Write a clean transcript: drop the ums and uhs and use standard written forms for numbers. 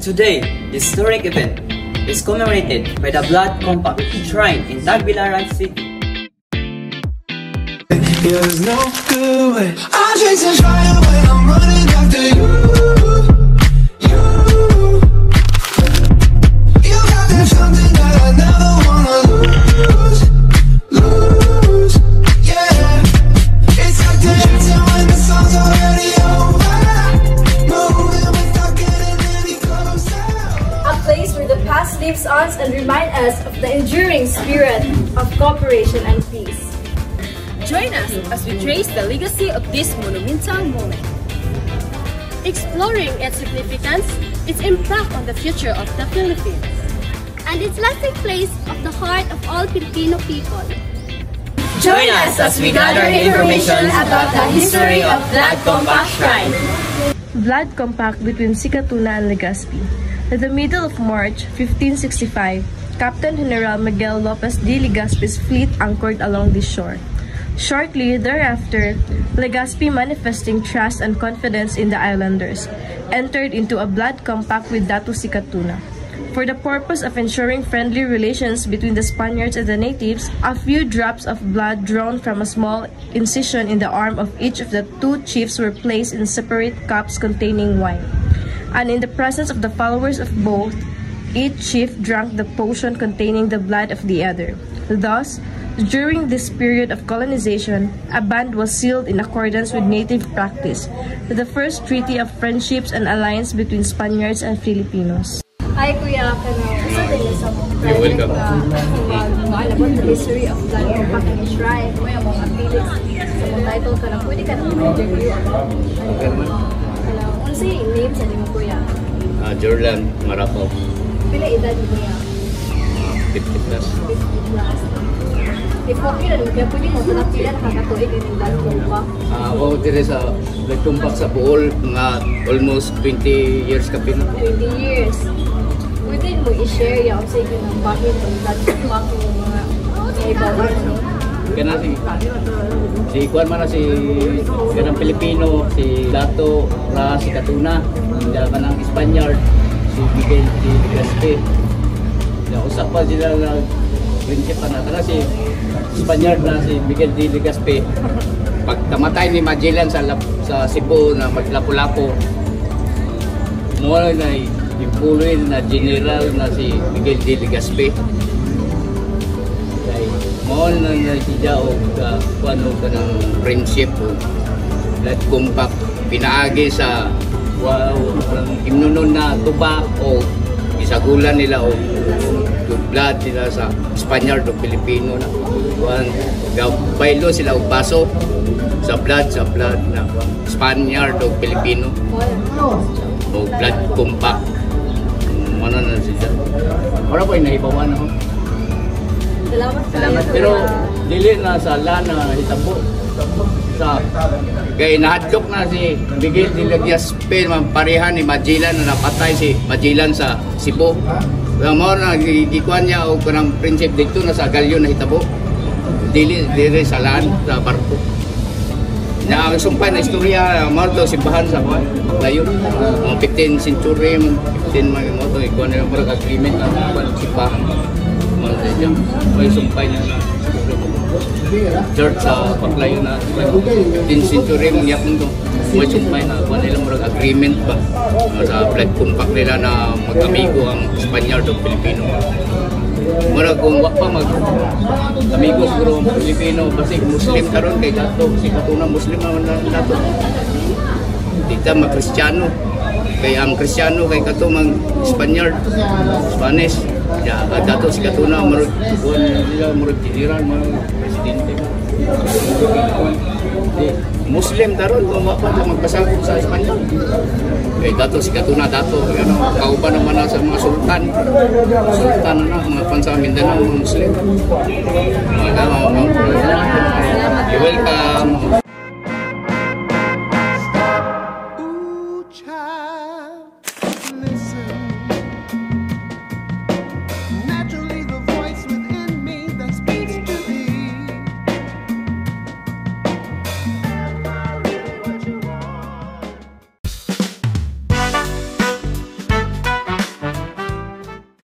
Today, this historic event is commemorated by the Blood Compact Shrine in Tagbilaran City. There's no good way. I'm chasing fire when I'm running after you. You got that something that I never wanna lose. Yeah, it's like dancing when the song's already over. Moving without getting any closer. A place where the past lives on and remind us of the enduring spirit of cooperation and peace. Join us as we trace the legacy of this monumental moment, exploring its significance, its impact on the future of the Philippines, and its lasting place of the heart of all Filipino people. Join us as we gather information about the history of Blood Compact Shrine. Blood Compact between Sikatuna and Legazpi. In the middle of March 1565, Captain General Miguel Lopez de Legazpi's fleet anchored along this shore. Shortly thereafter, Legazpi, manifesting trust and confidence in the islanders, entered into a blood compact with Datu Sikatuna. For the purpose of ensuring friendly relations between the Spaniards and the natives, a few drops of blood drawn from a small incision in the arm of each of the two chiefs were placed in separate cups containing wine. And in the presence of the followers of both, each chief drank the potion containing the blood of the other. Thus, during this period of colonization, a bond was sealed in accordance with native practice, the first treaty of friendships and alliance between Spaniards and Filipinos. Hi Kuya, isa din sa mga about the history of Blood Compact and Shrine. May mga pilis sa mga title ka na pwede ka na interview about ano si name sa nimo Kuya? Jordan Marapaw. Pila edad mo Kuya? 50 plus. 50 plus. If okay na kaya pwede mo ito pila nakakatuig yung Blood Compact? Ako dire sa Blood Compact sa Bohol, mga almost 20 years ka pina. 20 years. Pwede mo i-share yung sa inyo ng bakit ng Blood Compact yung mga ibabaw mo? Kaya na si Juan man na si ganang Pilipino, si Dato Ra Sikatuna, dala ka ng Spaniard, si Miguel de Legazpi. Usap pa sila na prinsip na si Spaniard na si Miguel de Legazpi. Pag kamatay ni Magellan sa Cebu na maglapu-lapu, mula na ipuloy na general na si Miguel de Legazpi. Mula na siya o kuano ka ng friendship o Blood Compact. Pinaagi sa imnunon na tubak o isagulan nila o blood nila sa Spaniard o Pilipino na baylo sila og baso sa blood na Spaniard o Pilipino o Blood Compact. Ano na siya? Para po ay nahibawan ako. Salamat. Pero dili na sa lana hitabo sa kay nahadlok na si Miguel de Legazpi parehan ni Magellan na napatay si Magellan sa Cebu. Mo na gikuan niya og kanang prinsip dito na sa galyon na hitabo. Dili sa land sa barko. Na ang sumpay na istorya mo to simbahan sa layon. Ang 15th century, 15 mga mo to ikuan na mga agreement ang simbahan. May sumpay na church sa Paglayo na 15th century mong yapon to. May sumpay na kuha nila mga agreement ba sa Blood Compact nila na mag-amigo ang Spaniard o Pilipino. Mura kung wak pa mag-amigo siguro ang Pilipino kasi Muslim karon kay Dato Sikatuna Muslim naman na Dato. Dita mag-Kristiyano kay ang Kristiyano kay kato mang Spaniard, Spanish. Ya, Dato Sikatuna murag kuan nila murag general mga presidente. Muslim daron kung wa pa magpasakop sa Espanyol. Kay Dato Sikatuna Dato ano kauban naman na sa mga sultan. Sultan na mga pansa Mindanao mga Muslim. Mga